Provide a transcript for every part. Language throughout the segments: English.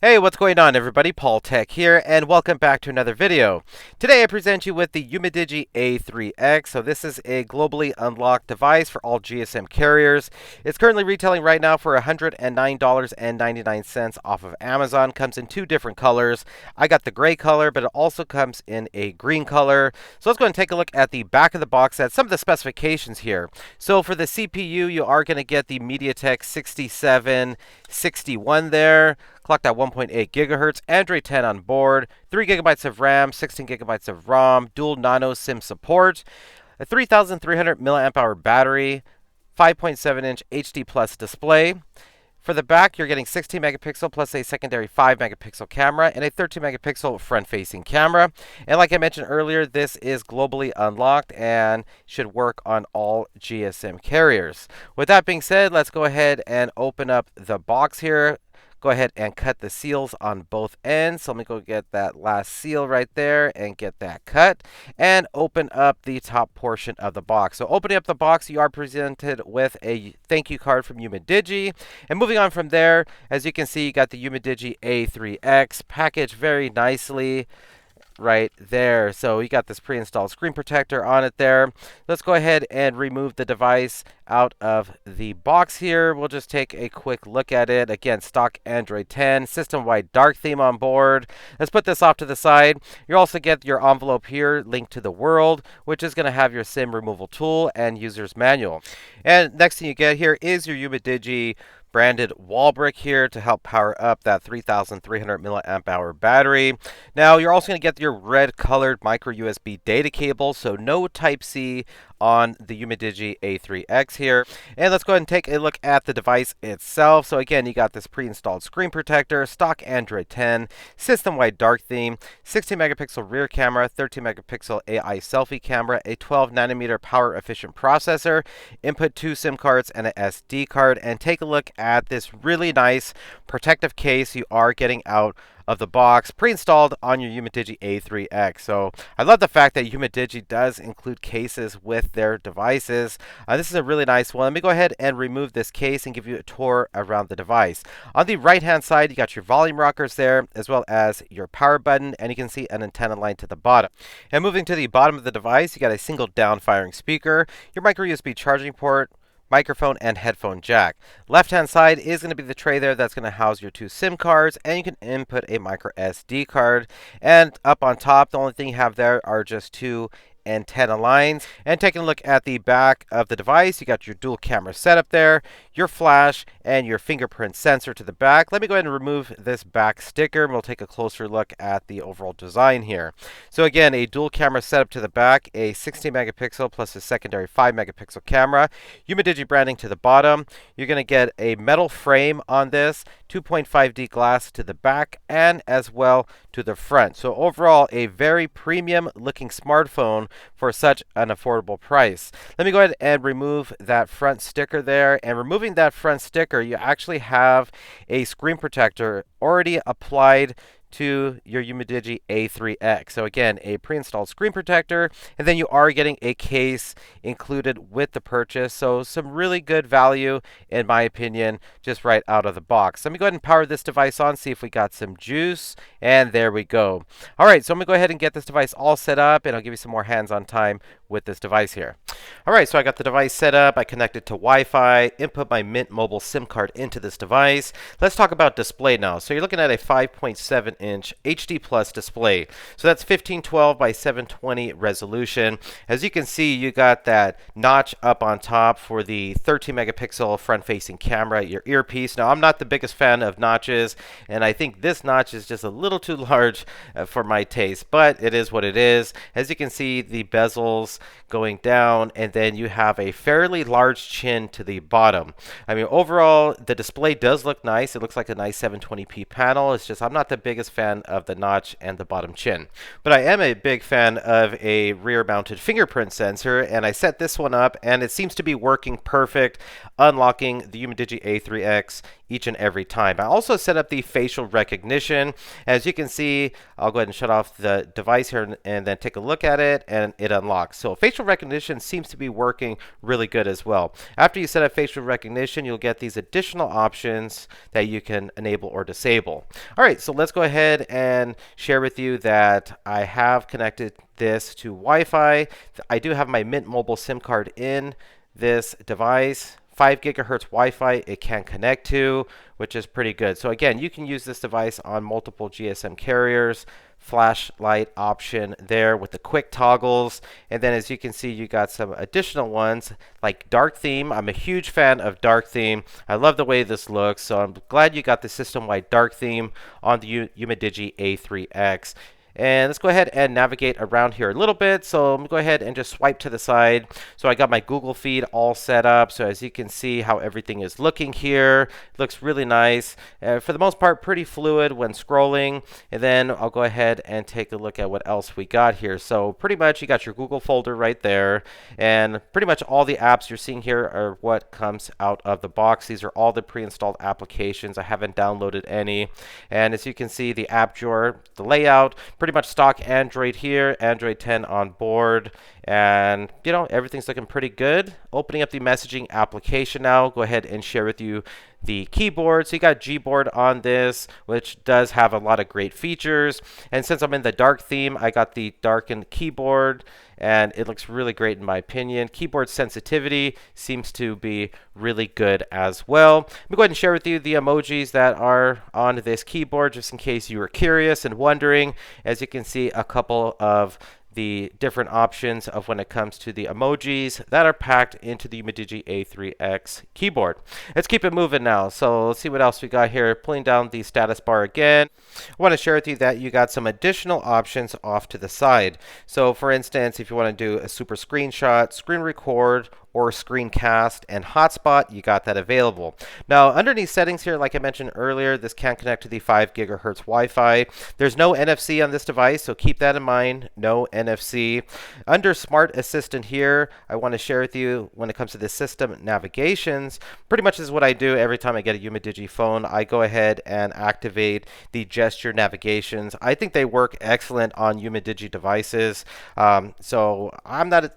Hey, what's going on everybody? Paul Tech here, and welcome back to another video. Today I present you with the Umidigi A3X. So this is a globally unlocked device for all GSM carriers. It's currently retailing right now for $109.99 off of Amazon. Comes in two different colors. I got the gray color, but it also comes in a green color. So let's go and take a look at the back of the box at some of the specifications here. So for the CPU, you are going to get the MediaTek 6761 there. Clocked at 1.8 gigahertz, Android 10 on board, 3 gigabytes of RAM, 16 gigabytes of ROM, dual nano SIM support, a 3,300 milliamp hour battery, 5.7-inch HD plus display. For the back, you're getting 16 megapixel plus a secondary 5 megapixel camera and a 13 megapixel front-facing camera. And like I mentioned earlier, this is globally unlocked and should work on all GSM carriers. With that being said, let's go ahead and open up the box here. Go ahead and cut the seals on both ends. So let me go get that last seal right there and get that cut and open up the top portion of the box. So opening up the box, you are presented with a thank you card from Umidigi. And moving on from there, as you can see, you got the Umidigi A3X packaged very nicely right there. So you got this pre-installed screen protector on it there. Let's go ahead and remove the device out of the box here. We'll just take a quick look at it. Again, stock Android 10, system-wide dark theme on board. Let's put this off to the side. You also get your envelope here linked to the world, which is going to have your SIM removal tool and user's manual. And next thing you get here is your Umidigi branded wall brick here to help power up that 3,300 milliamp hour battery. Now you're also going to get your red colored micro USB data cable, so no Type-C on the Umidigi A3X here. And let's go ahead and take a look at the device itself. So again, you got this pre-installed screen protector, stock Android 10, system-wide dark theme, 16 megapixel rear camera, 13 megapixel AI selfie camera, a 12 nanometer power efficient processor, input 2 SIM cards and an SD card. And take a look at this really nice protective case you are getting out of the box, pre-installed on your Umidigi A3X. So I love the fact that Umidigi does include cases with their devices. This is a really nice one. Let me go ahead and remove this case and give you a tour around the device. On the right hand side, you got your volume rockers there, as well as your power button, and you can see an antenna line to the bottom. And moving to the bottom of the device, you got a single down firing speaker, your micro USB charging port, microphone and headphone jack. Left hand side is going to be the tray there that's going to house your 2 SIM cards, and you can input a micro SD card. And up on top, the only thing you have there are just 2 antenna lines. And taking a look at the back of the device, you got your dual camera setup there, your flash, and your fingerprint sensor to the back. Let me go ahead and remove this back sticker, and we'll take a closer look at the overall design here. So again, a dual camera setup to the back, a 16 megapixel plus a secondary 5 megapixel camera, Umidigi branding to the bottom. You're going to get a metal frame on this, 2.5D glass to the back and as well to the front. So overall, a very premium looking smartphone for such an affordable price. Let me go ahead and remove that front sticker there. And removing that front sticker, you actually have a screen protector already applied to your Umidigi A3X. So again, a pre-installed screen protector, and then you are getting a case included with the purchase. So some really good value, in my opinion, just right out of the box. Let me go ahead and power this device on, see if we got some juice, and there we go. All right, so I'm gonna go ahead and get this device all set up, and I'll give you some more hands-on time with this device here. All right, so I got the device set up. I connected to Wi-Fi, input my Mint Mobile SIM card into this device. Let's talk about display now. So you're looking at a 5.7-inch HD plus display. So that's 1512 by 720 resolution. As you can see, you got that notch up on top for the 13 megapixel front-facing camera, your earpiece. Now, I'm not the biggest fan of notches, and I think this notch is just a little too large for my taste, but it is what it is. As you can see, the bezels going down, and then you have a fairly large chin to the bottom. I mean, overall, the display does look nice. It looks like a nice 720p panel. It's just I'm not the biggest fan of the notch and the bottom chin. But I am a big fan of a rear-mounted fingerprint sensor, and I set this one up, and it seems to be working perfect, unlocking the Umidigi A3X each and every time. I also set up the facial recognition. As you can see, I'll go ahead and shut off the device here and then take a look at it, and it unlocks. So facial recognition seems to be working really good as well. After you set up facial recognition, you'll get these additional options that you can enable or disable. All right, so let's go ahead and share with you that I have connected this to Wi-Fi. I do have my Mint Mobile SIM card in this device. 5 gigahertz Wi-Fi it can connect to, which is pretty good. So again, you can use this device on multiple GSM carriers. Flashlight option there with the quick toggles, and then as you can see, you got some additional ones like dark theme. I'm a huge fan of dark theme. I love the way this looks, so I'm glad you got the system-wide dark theme on the Umidigi A3X. And let's go ahead and navigate around here a little bit. So I'm going to go ahead and just swipe to the side. So I got my Google feed all set up. So as you can see how everything is looking here, it looks really nice. For the most part, pretty fluid when scrolling. And then I'll go ahead and take a look at what else we got here. So pretty much you got your Google folder right there. And pretty much all the apps you're seeing here are what comes out of the box. These are all the pre-installed applications. I haven't downloaded any. And as you can see, the app drawer, the layout, pretty much stock Android here, Android 10 on board, and you know, everything's looking pretty good. Opening up the messaging application now, go ahead and share with you the keyboard. So you got Gboard on this, which does have a lot of great features. And since I'm in the dark theme, I got the darkened keyboard, and it looks really great in my opinion. Keyboard sensitivity seems to be really good as well. Let me go ahead and share with you the emojis that are on this keyboard, just in case you were curious and wondering. As you can see, a couple of the different options of when it comes to the emojis that are packed into the Umidigi A3X keyboard. Let's keep it moving now. So let's see what else we got here. Pulling down the status bar again. I want to share with you that you got some additional options off to the side. So for instance, if you want to do a super screenshot, screen record, or screencast and hotspot, you got that available. Now, underneath settings here, like I mentioned earlier, this can connect to the 5 gigahertz Wi-Fi. There's no NFC on this device, so keep that in mind, no NFC. Under Smart Assistant here, I want to share with you when it comes to the system navigations, pretty much is what I do every time I get a Umidigi phone. I go ahead and activate the gesture navigations. I think they work excellent on Umidigi devices. So I'm not,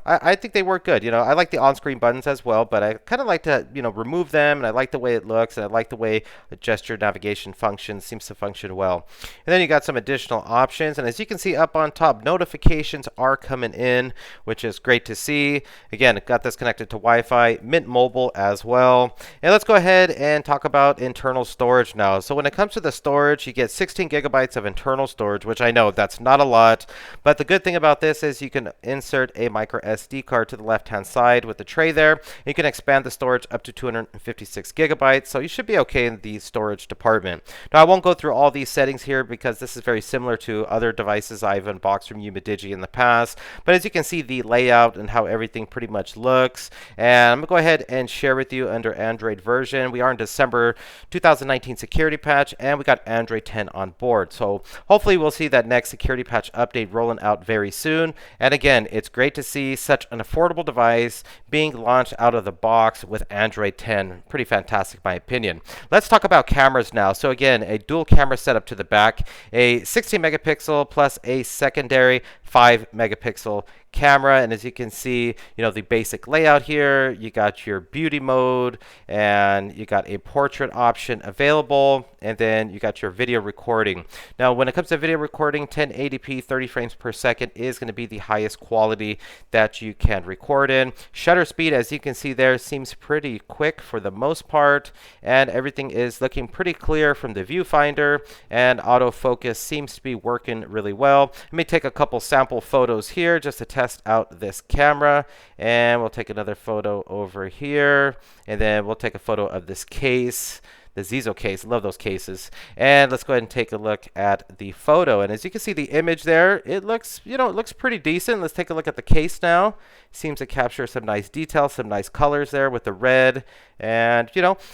I think they work good. I like the on-screen buttons as well, but I kind of like to, remove them, and I like the way it looks, and I like the way the gesture navigation functions, seems to function well. And then you got some additional options, and as you can see up on top, notifications are coming in, which is great to see. Again, got this connected to Wi-Fi, Mint Mobile as well. And let's go ahead and talk about internal storage now. So when it comes to the storage, you get 16 gigabytes of internal storage, which I know that's not a lot, but the good thing about this is you can insert a micro SD card to the left-hand side with the tray there. You can expand the storage up to 256 gigabytes, so you should be okay in the storage department. Now, I won't go through all these settings here because this is very similar to other devices I've unboxed from Umidigi in the past, but as you can see, the layout and how everything pretty much looks. And I'm going to go ahead and share with you under Android version. We are in December 2019 security patch, and we got Android 10 on board. So hopefully we'll see that next security patch update rolling out very soon. And again, it's great to see such an affordable device being launched out of the box with Android 10. Pretty fantastic, in my opinion. Let's talk about cameras now. So again, a dual camera setup to the back, a 16 megapixel plus a secondary 5 megapixel camera. And as you can see, the basic layout here, you got your beauty mode, and you got a portrait option available, and then you got your video recording. Now, when it comes to video recording, 1080p 30 frames per second is going to be the highest quality that you can record in. Shutter speed, as you can see there, seems pretty quick for the most part, and everything is looking pretty clear from the viewfinder, and autofocus seems to be working really well. Let me take a couple sample photos here just to test out this camera, and we'll take another photo over here, and then we'll take a photo of this case, the Zizo case. Love those cases. And let's go ahead and take a look at the photo. And as you can see, the image there, it looks, it looks pretty decent. Let's take a look at the case now. Seems to capture some nice details, some nice colors there with the red. And,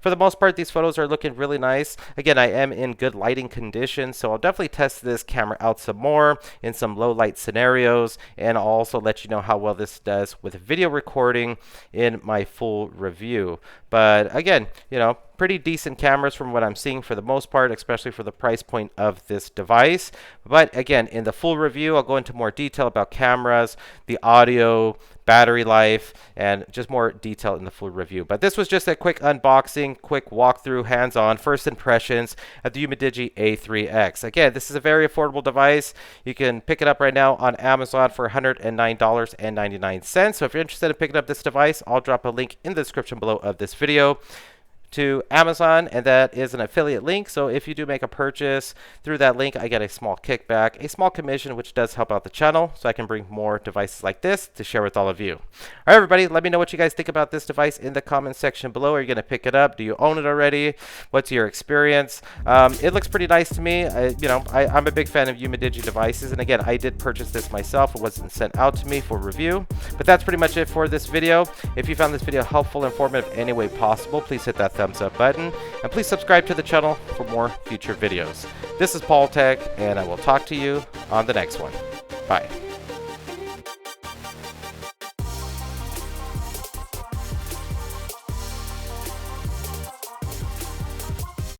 for the most part, these photos are looking really nice. Again, I am in good lighting conditions, so I'll definitely test this camera out some more in some low light scenarios, and I'll also let you know how well this does with video recording in my full review. But again, pretty decent cameras from what I'm seeing for the most part, especially for the price point of this device. But again, in the full review, I'll go into more detail about cameras, the audio, battery life, and just more detail in the full review. But this was just a quick unboxing, quick walkthrough, hands-on, first impressions of the Umidigi A3X. Again, this is a very affordable device. You can pick it up right now on Amazon for $109.99. So if you're interested in picking up this device, I'll drop a link in the description below of this video to Amazon, and that is an affiliate link. So if you do make a purchase through that link, I get a small kickback, a small commission, which does help out the channel, so I can bring more devices like this to share with all of you. All right, everybody, let me know what you guys think about this device in the comment section below. Are you going to pick it up? Do you own it already? What's your experience? It looks pretty nice to me. I'm a big fan of Umidigi devices, and again, I did purchase this myself. It wasn't sent out to me for review, but that's pretty much it for this video. If you found this video helpful, informative, any way possible, please hit that thumbs up button, and please subscribe to the channel for more future videos. This is Paul Tech, and I will talk to you on the next one. Bye.